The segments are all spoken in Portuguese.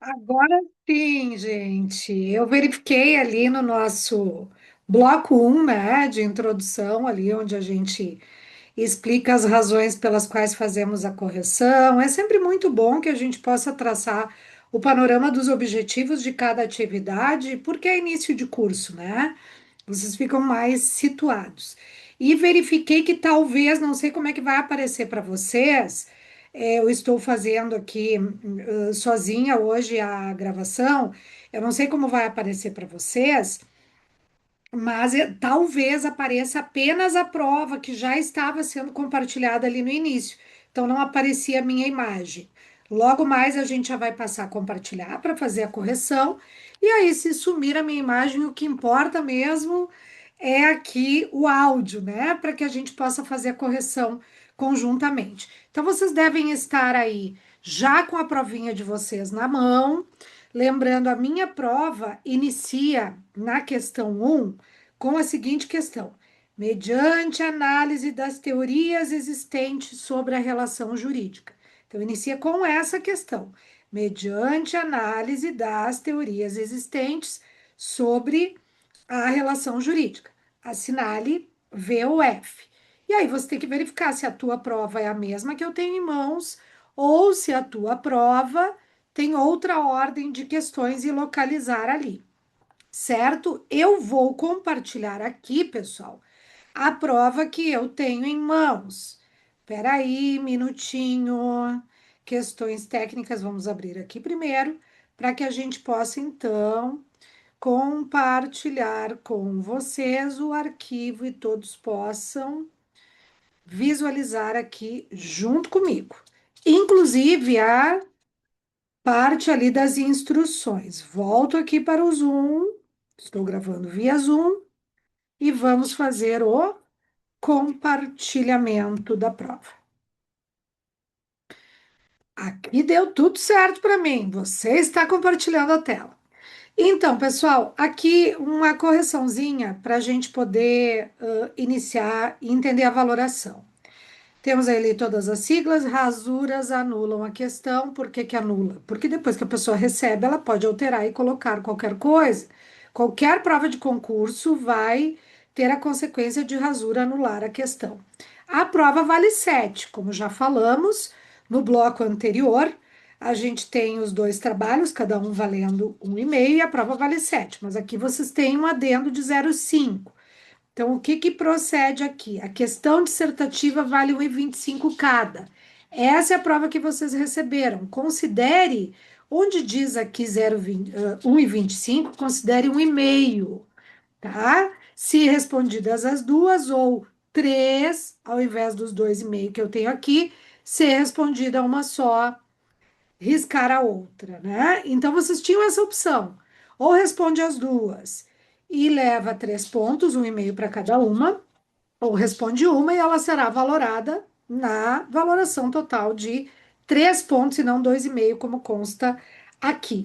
Agora sim, gente. Eu verifiquei ali no nosso bloco um, né, de introdução, ali onde a gente explica as razões pelas quais fazemos a correção. É sempre muito bom que a gente possa traçar o panorama dos objetivos de cada atividade, porque é início de curso, né? Vocês ficam mais situados. E verifiquei que talvez, não sei como é que vai aparecer para vocês, eu estou fazendo aqui sozinha hoje a gravação, eu não sei como vai aparecer para vocês, mas talvez apareça apenas a prova que já estava sendo compartilhada ali no início. Então não aparecia a minha imagem. Logo mais a gente já vai passar a compartilhar para fazer a correção. E aí, se sumir a minha imagem, o que importa mesmo é aqui o áudio, né? Para que a gente possa fazer a correção conjuntamente. Então, vocês devem estar aí já com a provinha de vocês na mão. Lembrando, a minha prova inicia na questão um com a seguinte questão: mediante análise das teorias existentes sobre a relação jurídica. Então, inicia com essa questão: mediante análise das teorias existentes sobre a relação jurídica. Assinale V ou F. E aí você tem que verificar se a tua prova é a mesma que eu tenho em mãos ou se a tua prova tem outra ordem de questões e localizar ali, certo? Eu vou compartilhar aqui, pessoal, a prova que eu tenho em mãos. Espera aí, minutinho. Questões técnicas, vamos abrir aqui primeiro, para que a gente possa, então, compartilhar com vocês o arquivo e todos possam visualizar aqui junto comigo. Inclusive a parte ali das instruções. Volto aqui para o Zoom, estou gravando via Zoom e vamos fazer o compartilhamento da prova. Aqui deu tudo certo para mim. Você está compartilhando a tela. Então, pessoal, aqui uma correçãozinha para a gente poder iniciar e entender a valoração. Temos aí todas as siglas, rasuras anulam a questão. Por que que anula? Porque depois que a pessoa recebe, ela pode alterar e colocar qualquer coisa. Qualquer prova de concurso vai ter a consequência de rasura anular a questão. A prova vale 7, como já falamos no bloco anterior. A gente tem os dois trabalhos, cada um valendo 1,5, e a prova vale 7. Mas aqui vocês têm um adendo de 0,5. Então, o que que procede aqui? A questão dissertativa vale 1,25 cada. Essa é a prova que vocês receberam. Considere, onde diz aqui 1,25, considere 1,5, tá? Se respondidas as duas, ou três, ao invés dos 2,5 que eu tenho aqui, se respondida uma só, riscar a outra, né? Então, vocês tinham essa opção. Ou responde as duas e leva 3 pontos, 1,5 para cada uma, ou responde uma e ela será valorada na valoração total de 3 pontos e não 2,5, como consta aqui.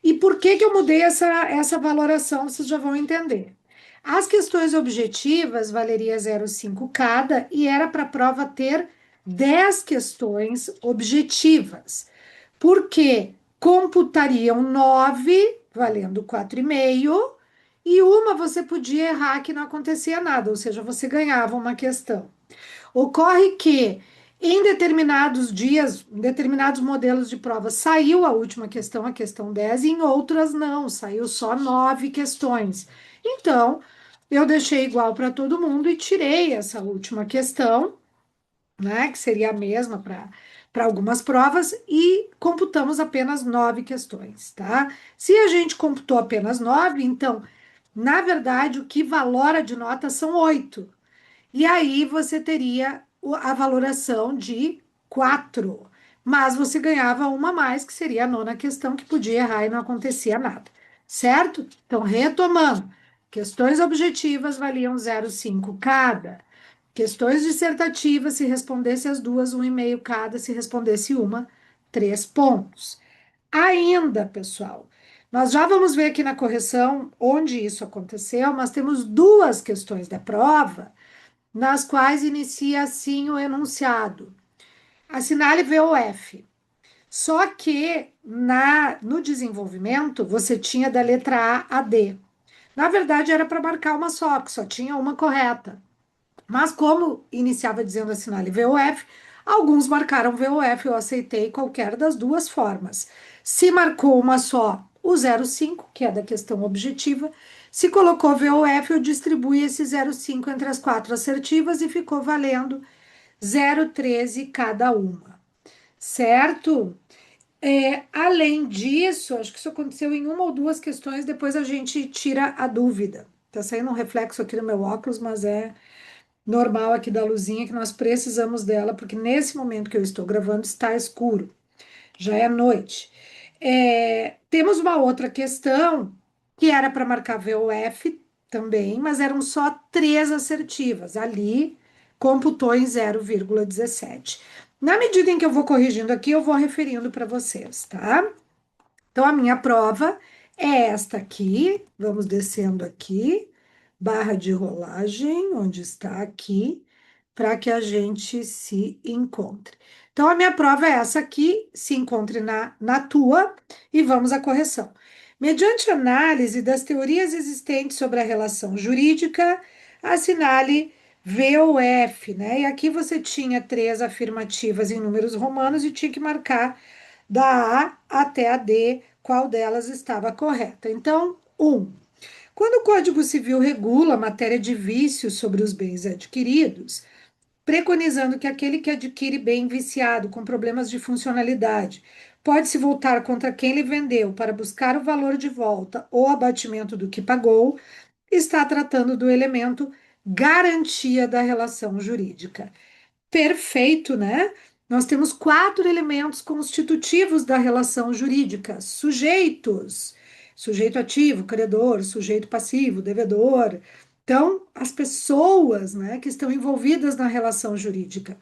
E por que que eu mudei essa valoração? Vocês já vão entender. As questões objetivas valeria 0,5 cada e era para a prova ter 10 questões objetivas, porque computariam 9, valendo 4,5, e uma você podia errar que não acontecia nada, ou seja, você ganhava uma questão. Ocorre que em determinados dias, em determinados modelos de prova, saiu a última questão, a questão 10, e em outras não, saiu só 9 questões. Então, eu deixei igual para todo mundo e tirei essa última questão, né, que seria a mesma para algumas provas, e computamos apenas 9 questões, tá? Se a gente computou apenas 9, então, na verdade, o que valora de nota são 8. E aí você teria a valoração de 4, mas você ganhava uma a mais, que seria a nona questão, que podia errar e não acontecia nada, certo? Então, retomando, questões objetivas valiam 0,5 cada. Questões dissertativas, se respondesse as duas, 1,5 cada, se respondesse uma, 3 pontos. Ainda, pessoal, nós já vamos ver aqui na correção onde isso aconteceu, mas temos duas questões da prova nas quais inicia assim o enunciado. Assinale VOF. Só que no desenvolvimento você tinha da letra A a D. Na verdade, era para marcar uma só, porque só tinha uma correta. Mas como iniciava dizendo assinale VOF, alguns marcaram VOF, eu aceitei qualquer das duas formas. Se marcou uma só, o 0,5, que é da questão objetiva. Se colocou VOF, eu distribuí esse 0,5 entre as quatro assertivas e ficou valendo 0,13 cada uma, certo? Além disso, acho que isso aconteceu em uma ou duas questões, depois a gente tira a dúvida. Tá saindo um reflexo aqui no meu óculos, mas é normal aqui da luzinha que nós precisamos dela, porque nesse momento que eu estou gravando está escuro, já é noite. Temos uma outra questão que era para marcar VOF também, mas eram só três assertivas. Ali computou em 0,17. Na medida em que eu vou corrigindo aqui, eu vou referindo para vocês, tá? Então, a minha prova é esta aqui. Vamos descendo aqui, barra de rolagem, onde está aqui, para que a gente se encontre. Então, a minha prova é essa aqui, se encontre na tua, e vamos à correção. Mediante análise das teorias existentes sobre a relação jurídica, assinale V ou F, né? E aqui você tinha três afirmativas em números romanos e tinha que marcar da A até a D, qual delas estava correta. Então, quando o Código Civil regula a matéria de vícios sobre os bens adquiridos, preconizando que aquele que adquire bem viciado com problemas de funcionalidade pode se voltar contra quem lhe vendeu para buscar o valor de volta ou abatimento do que pagou, está tratando do elemento garantia da relação jurídica. Perfeito, né? Nós temos quatro elementos constitutivos da relação jurídica: sujeitos, sujeito ativo, credor, sujeito passivo, devedor. Então, as pessoas, né, que estão envolvidas na relação jurídica.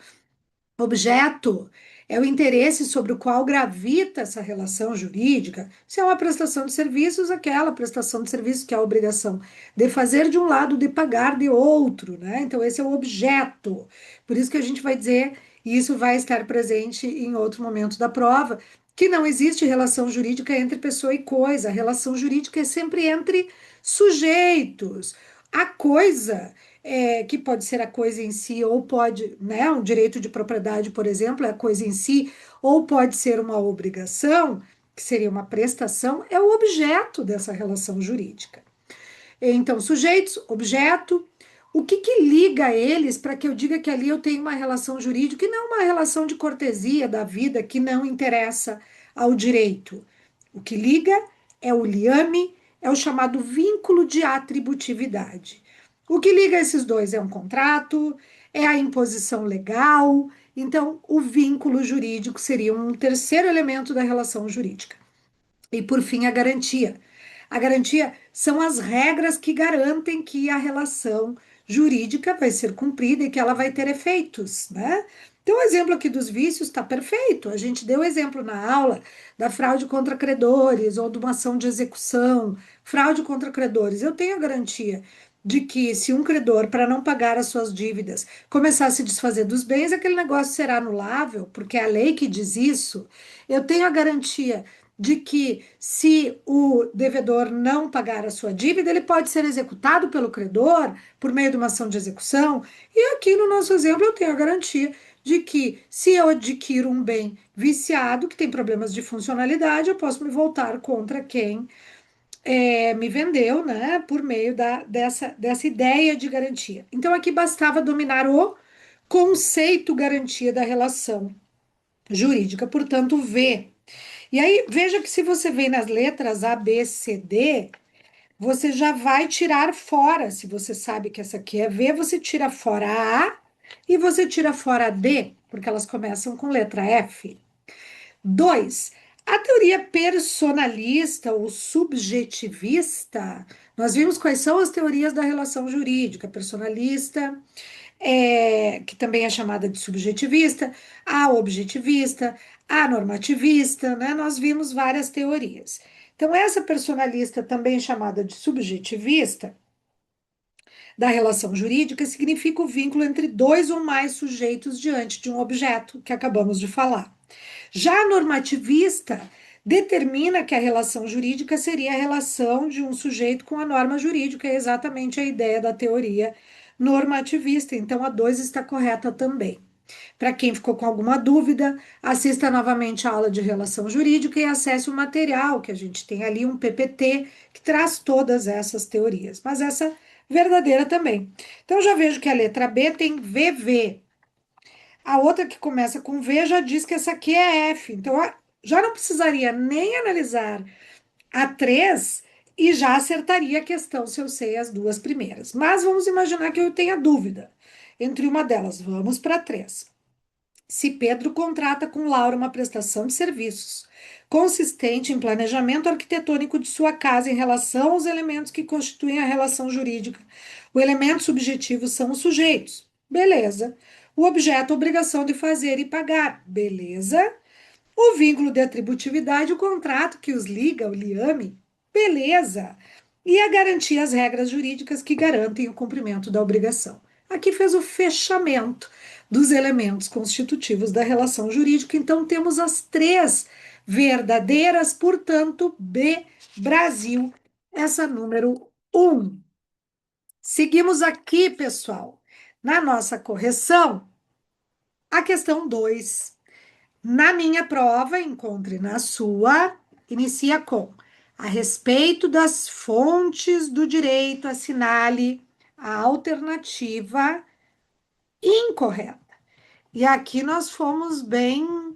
Objeto é o interesse sobre o qual gravita essa relação jurídica. Se é uma prestação de serviços, aquela prestação de serviços que é a obrigação de fazer de um lado, de pagar de outro, né? Então, esse é o objeto. Por isso que a gente vai dizer, e isso vai estar presente em outro momento da prova, que não existe relação jurídica entre pessoa e coisa. A relação jurídica é sempre entre sujeitos. A coisa que pode ser a coisa em si, ou pode, né, um direito de propriedade, por exemplo, é a coisa em si, ou pode ser uma obrigação, que seria uma prestação, é o objeto dessa relação jurídica. Então, sujeitos, objeto, o que que liga eles para que eu diga que ali eu tenho uma relação jurídica e não uma relação de cortesia da vida que não interessa ao direito? O que liga é o liame, é o chamado vínculo de atributividade. O que liga esses dois é um contrato, é a imposição legal. Então, o vínculo jurídico seria um terceiro elemento da relação jurídica. E, por fim, a garantia. A garantia são as regras que garantem que a relação jurídica vai ser cumprida e que ela vai ter efeitos, né? Então, o exemplo aqui dos vícios está perfeito. A gente deu exemplo na aula da fraude contra credores ou de uma ação de execução, fraude contra credores. Eu tenho a garantia de que se um credor, para não pagar as suas dívidas, começar a se desfazer dos bens, aquele negócio será anulável, porque é a lei que diz isso. Eu tenho a garantia de que se o devedor não pagar a sua dívida, ele pode ser executado pelo credor por meio de uma ação de execução. E aqui no nosso exemplo eu tenho a garantia de que se eu adquiro um bem viciado que tem problemas de funcionalidade, eu posso me voltar contra quem me vendeu, né, por meio dessa ideia de garantia. Então aqui bastava dominar o conceito garantia da relação jurídica, portanto, V. E aí, veja que se você vem nas letras A, B, C, D, você já vai tirar fora. Se você sabe que essa aqui é V, você tira fora a A e você tira fora a D, porque elas começam com letra F. 2. A teoria personalista ou subjetivista, nós vimos quais são as teorias da relação jurídica, personalista, que também é chamada de subjetivista, a objetivista, a normativista, né? Nós vimos várias teorias. Então, essa personalista, também chamada de subjetivista, da relação jurídica, significa o vínculo entre dois ou mais sujeitos diante de um objeto, que acabamos de falar. Já a normativista determina que a relação jurídica seria a relação de um sujeito com a norma jurídica, é exatamente a ideia da teoria normativista. Então, a 2 está correta também. Para quem ficou com alguma dúvida, assista novamente a aula de relação jurídica e acesse o material, que a gente tem ali um PPT que traz todas essas teorias, mas essa verdadeira também. Então, já vejo que a letra B tem VV. A outra que começa com V já diz que essa aqui é F. Então, já não precisaria nem analisar a 3 e já acertaria a questão se eu sei as duas primeiras. Mas vamos imaginar que eu tenha dúvida entre uma delas. Vamos para 3. Se Pedro contrata com Laura uma prestação de serviços consistente em planejamento arquitetônico de sua casa em relação aos elementos que constituem a relação jurídica, o elemento subjetivo são os sujeitos. Beleza. O objeto, a obrigação de fazer e pagar. Beleza. O vínculo de atributividade, o contrato que os liga, o liame. Beleza. E a garantia, as regras jurídicas que garantem o cumprimento da obrigação. Aqui fez o fechamento dos elementos constitutivos da relação jurídica. Então, temos as 3 verdadeiras, portanto, B, Brasil, essa número 1. Seguimos aqui, pessoal, na nossa correção, a questão 2. Na minha prova, encontre na sua, inicia com a respeito das fontes do direito, assinale a alternativa incorreta. E aqui nós fomos bem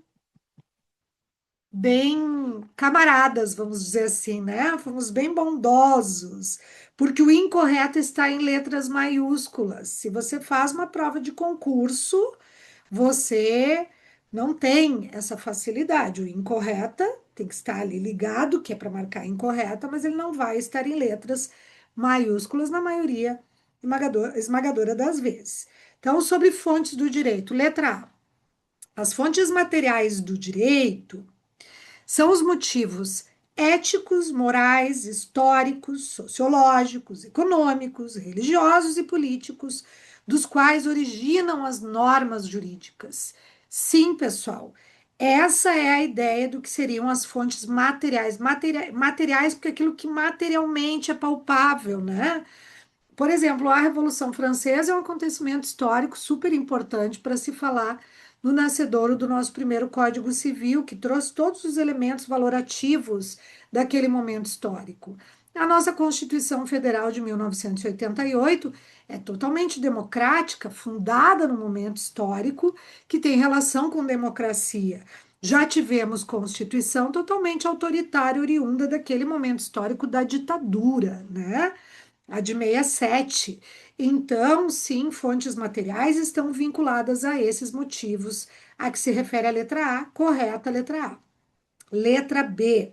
camaradas, vamos dizer assim, né? Fomos bem bondosos, porque o incorreto está em letras maiúsculas. Se você faz uma prova de concurso, você não tem essa facilidade. O incorreta tem que estar ali ligado, que é para marcar incorreta, mas ele não vai estar em letras maiúsculas na maioria esmagadora das vezes. Então, sobre fontes do direito, letra A. As fontes materiais do direito são os motivos éticos, morais, históricos, sociológicos, econômicos, religiosos e políticos, dos quais originam as normas jurídicas. Sim, pessoal, essa é a ideia do que seriam as fontes materiais. Materiais, porque aquilo que materialmente é palpável, né? Por exemplo, a Revolução Francesa é um acontecimento histórico super importante para se falar no nascedouro do nosso primeiro Código Civil, que trouxe todos os elementos valorativos daquele momento histórico. A nossa Constituição Federal de 1988 é totalmente democrática, fundada no momento histórico, que tem relação com democracia. Já tivemos Constituição totalmente autoritária, oriunda daquele momento histórico da ditadura, né? A de 67. Então, sim, fontes materiais estão vinculadas a esses motivos a que se refere a letra A, correta a letra A. Letra B.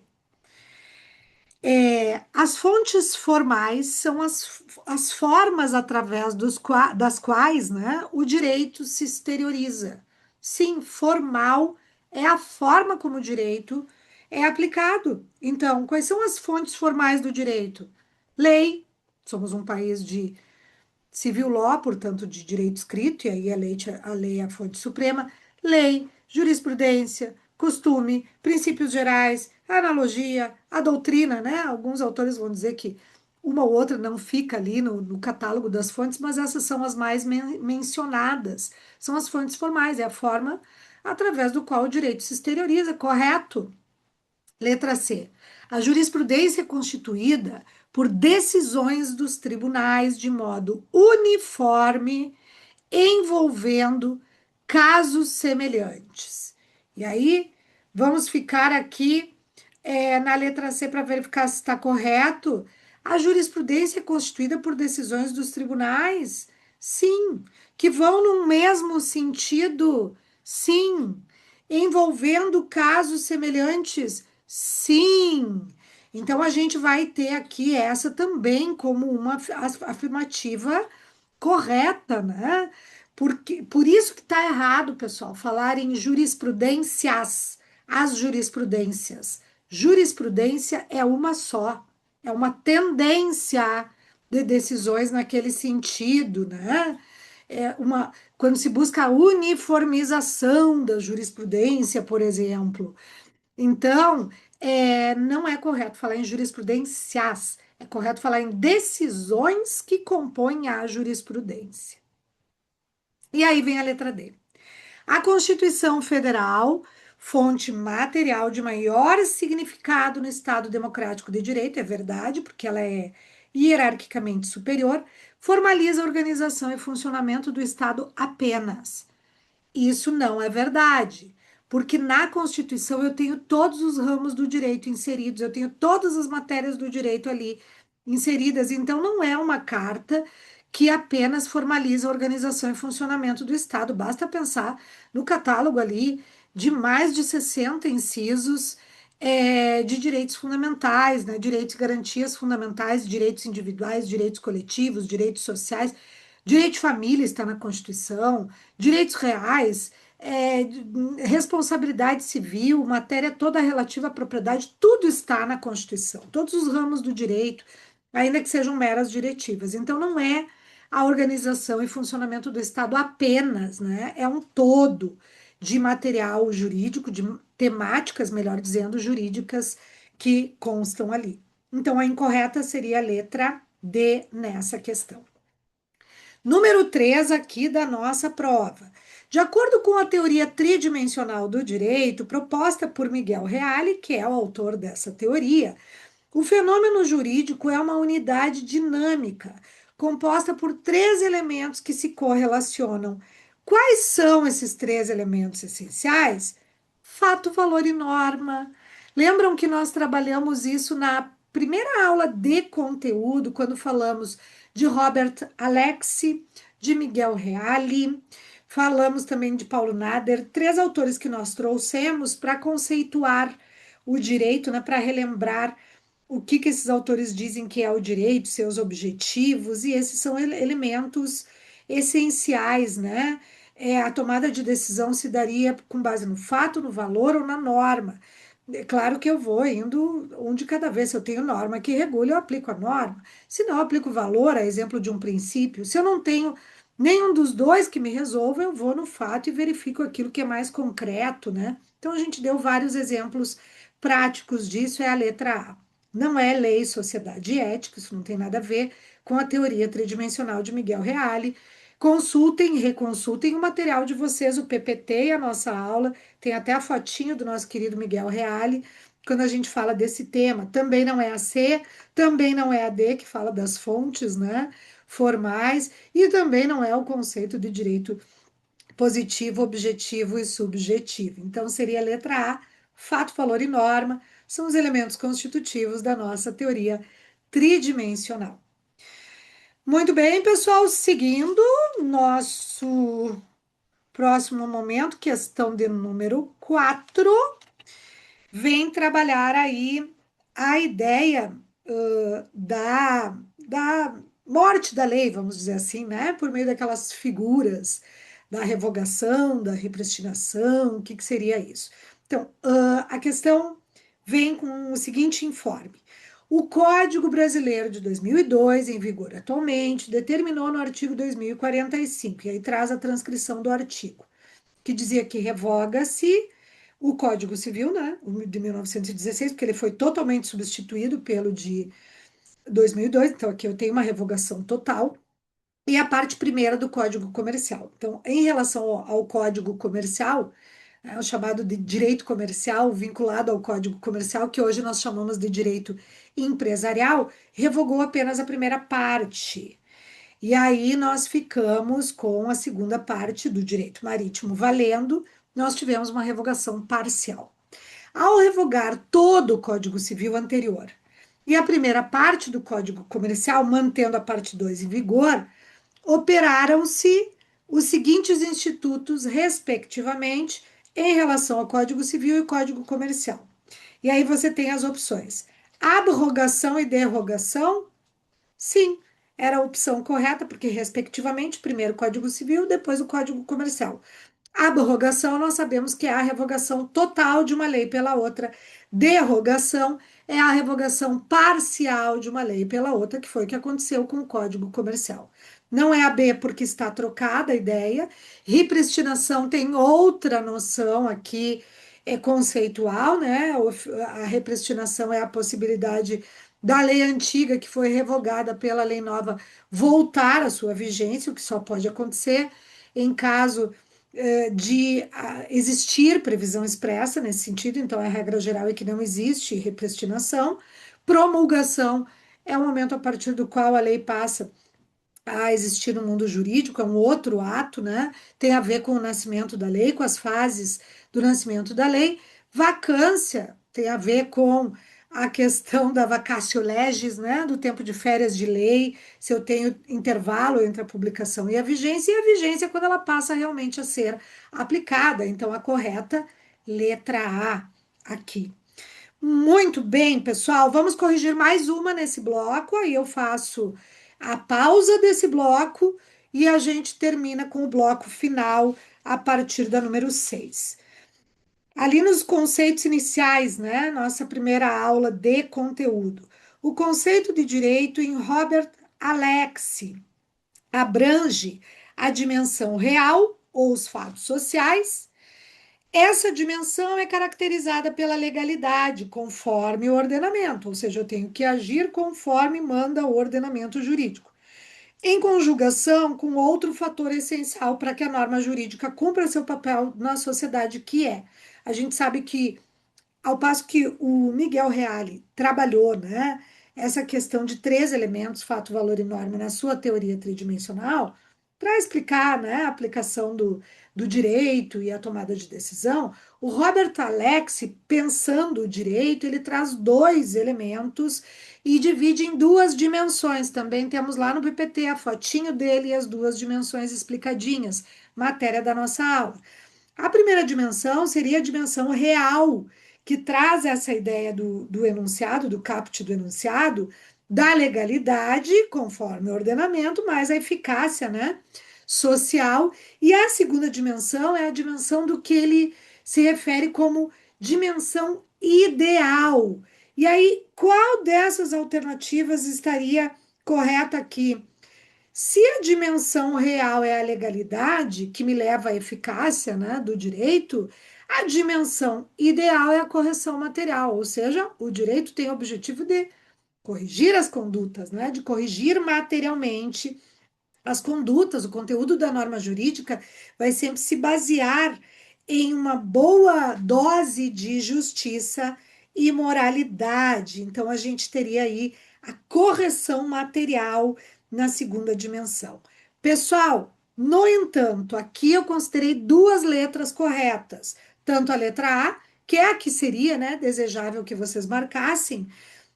As fontes formais são as formas através das quais, né, o direito se exterioriza. Sim, formal é a forma como o direito é aplicado. Então, quais são as fontes formais do direito? Lei. Somos um país de civil law, portanto, de direito escrito, e aí a lei é a fonte suprema, lei, jurisprudência, costume, princípios gerais, analogia, a doutrina, né? Alguns autores vão dizer que uma ou outra não fica ali no catálogo das fontes, mas essas são as mais mencionadas. São as fontes formais, é a forma através do qual o direito se exterioriza, correto? Letra C. A jurisprudência é constituída por decisões dos tribunais de modo uniforme, envolvendo casos semelhantes. E aí, vamos ficar aqui na letra C para verificar se está correto. A jurisprudência é constituída por decisões dos tribunais? Sim. Que vão no mesmo sentido? Sim. Envolvendo casos semelhantes? Sim. Então, a gente vai ter aqui essa também como uma afirmativa correta, né? Porque, por isso que está errado, pessoal, falar em jurisprudências, as jurisprudências. Jurisprudência é uma só, é uma tendência de decisões naquele sentido, né? quando se busca a uniformização da jurisprudência, por exemplo. Então, não é correto falar em jurisprudências, é correto falar em decisões que compõem a jurisprudência. E aí vem a letra D. A Constituição Federal, fonte material de maior significado no Estado Democrático de Direito, é verdade, porque ela é hierarquicamente superior, formaliza a organização e funcionamento do Estado apenas. Isso não é verdade, porque na Constituição eu tenho todos os ramos do direito inseridos, eu tenho todas as matérias do direito ali inseridas, então não é uma carta que apenas formaliza a organização e funcionamento do Estado, basta pensar no catálogo ali de mais de 60 incisos de direitos fundamentais, né? Direitos e garantias fundamentais, direitos individuais, direitos coletivos, direitos sociais, direito de família está na Constituição, direitos reais, responsabilidade civil, matéria toda relativa à propriedade, tudo está na Constituição, todos os ramos do direito, ainda que sejam meras diretivas. Então, não é a organização e funcionamento do Estado apenas, né? É um todo de material jurídico, de temáticas, melhor dizendo, jurídicas que constam ali. Então, a incorreta seria a letra D nessa questão. Número 3 aqui da nossa prova. De acordo com a teoria tridimensional do direito, proposta por Miguel Reale, que é o autor dessa teoria, o fenômeno jurídico é uma unidade dinâmica, composta por três elementos que se correlacionam. Quais são esses três elementos essenciais? Fato, valor e norma. Lembram que nós trabalhamos isso na primeira aula de conteúdo, quando falamos de Robert Alexi, de Miguel Reale, falamos também de Paulo Nader, três autores que nós trouxemos para conceituar o direito, né, para relembrar o que esses autores dizem que é o direito, seus objetivos, e esses são elementos essenciais, né? A tomada de decisão se daria com base no fato, no valor ou na norma. É claro que eu vou indo um de cada vez. Se eu tenho norma que regula, eu aplico a norma. Se não, eu aplico o valor, a exemplo de um princípio. Se eu não tenho nenhum dos dois que me resolva, eu vou no fato e verifico aquilo que é mais concreto, né? Então, a gente deu vários exemplos práticos disso, é a letra A. Não é lei, sociedade e ética, isso não tem nada a ver com a teoria tridimensional de Miguel Reale. Consultem, reconsultem o material de vocês, o PPT e a nossa aula. Tem até a fotinho do nosso querido Miguel Reale, quando a gente fala desse tema. Também não é a C, também não é a D, que fala das fontes, né, formais, e também não é o conceito de direito positivo, objetivo e subjetivo. Então, seria a letra A, fato, valor e norma, são os elementos constitutivos da nossa teoria tridimensional. Muito bem, pessoal, seguindo nosso próximo momento, questão de número 4, vem trabalhar aí a ideia da morte da lei, vamos dizer assim, né? Por meio daquelas figuras da revogação, da repristinação, o que seria isso? Então, a questão vem com o seguinte informe. O Código Brasileiro de 2002, em vigor atualmente, determinou no artigo 2045, e aí traz a transcrição do artigo, que dizia que revoga-se o Código Civil, né, o de 1916, porque ele foi totalmente substituído pelo de 2002, então aqui eu tenho uma revogação total, e a parte primeira do Código Comercial. Então, em relação ao Código Comercial, o chamado de direito comercial, vinculado ao Código Comercial, que hoje nós chamamos de direito empresarial, revogou apenas a primeira parte. E aí nós ficamos com a segunda parte do direito marítimo valendo, nós tivemos uma revogação parcial. Ao revogar todo o Código Civil anterior e a primeira parte do Código Comercial, mantendo a parte 2 em vigor, operaram-se os seguintes institutos, respectivamente, em relação ao Código Civil e Código Comercial. E aí você tem as opções: abrogação e derrogação. Sim, era a opção correta, porque, respectivamente, primeiro o Código Civil, depois o Código Comercial. A abrogação, nós sabemos que é a revogação total de uma lei pela outra. Derrogação é a revogação parcial de uma lei pela outra, que foi o que aconteceu com o Código Comercial. Não é a B porque está trocada a ideia. Repristinação tem outra noção aqui, é conceitual, né? A repristinação é a possibilidade da lei antiga que foi revogada pela lei nova voltar à sua vigência, o que só pode acontecer em caso de existir previsão expressa nesse sentido, então a regra geral é que não existe repristinação. Promulgação é o momento a partir do qual a lei passa a existir no mundo jurídico, é um outro ato, né? Tem a ver com o nascimento da lei, com as fases do nascimento da lei. Vacância tem a ver com a questão da vacatio legis, né? Do tempo de férias de lei, se eu tenho intervalo entre a publicação e a vigência é quando ela passa realmente a ser aplicada. Então, a correta letra A aqui. Muito bem, pessoal. Vamos corrigir mais uma nesse bloco. Aí eu faço a pausa desse bloco e a gente termina com o bloco final a partir da número 6. Ali nos conceitos iniciais, né? Nossa primeira aula de conteúdo. O conceito de direito em Robert Alexi abrange a dimensão real ou os fatos sociais. Essa dimensão é caracterizada pela legalidade, conforme o ordenamento, ou seja, eu tenho que agir conforme manda o ordenamento jurídico, em conjugação com outro fator essencial para que a norma jurídica cumpra seu papel na sociedade, que é, a gente sabe que ao passo que o Miguel Reale trabalhou, né, essa questão de três elementos, fato, valor e norma, na sua teoria tridimensional, para explicar, né, a aplicação do direito e a tomada de decisão, o Robert Alexi, pensando o direito, ele traz dois elementos e divide em duas dimensões. Também temos lá no PPT a fotinho dele e as duas dimensões explicadinhas, matéria da nossa aula. A primeira dimensão seria a dimensão real, que traz essa ideia do enunciado, do caput do enunciado, da legalidade, conforme o ordenamento, mais a eficácia, né, social. E a segunda dimensão é a dimensão do que ele se refere como dimensão ideal. E aí, qual dessas alternativas estaria correta aqui? Se a dimensão real é a legalidade, que me leva à eficácia, né, do direito, a dimensão ideal é a correção material, ou seja, o direito tem o objetivo de corrigir as condutas, né, de corrigir materialmente as condutas. O conteúdo da norma jurídica vai sempre se basear em uma boa dose de justiça e moralidade. Então, a gente teria aí a correção material na segunda dimensão. Pessoal, no entanto, aqui eu considerei duas letras corretas, tanto a letra A, que é a que seria, né, desejável que vocês marcassem,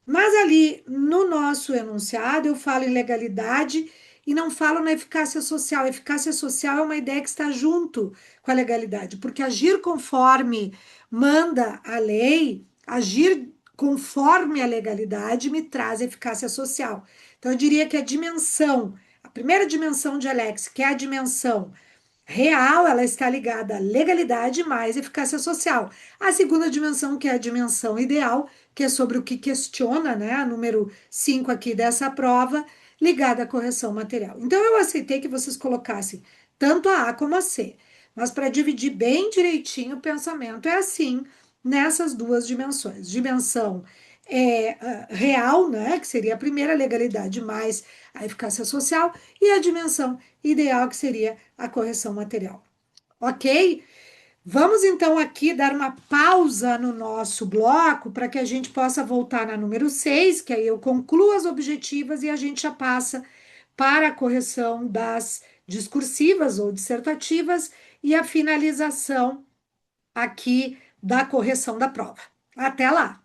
mas ali no nosso enunciado eu falo em legalidade e não falo na eficácia social. A eficácia social é uma ideia que está junto com a legalidade, porque agir conforme manda a lei, agir conforme a legalidade me traz eficácia social. Então eu diria que a dimensão, a primeira dimensão de Alex, que é a dimensão real, ela está ligada à legalidade mais eficácia social. A segunda dimensão, que é a dimensão ideal, que é sobre o que questiona, né, a número 5 aqui dessa prova, ligada à correção material. Então, eu aceitei que vocês colocassem tanto a A como a C, mas para dividir bem direitinho o pensamento, é assim, nessas duas dimensões. Dimensão real, né, que seria a primeira legalidade mais a eficácia social, e a dimensão ideal, que seria a correção material. Ok? Vamos então aqui dar uma pausa no nosso bloco para que a gente possa voltar na número 6, que aí eu concluo as objetivas e a gente já passa para a correção das discursivas ou dissertativas e a finalização aqui da correção da prova. Até lá!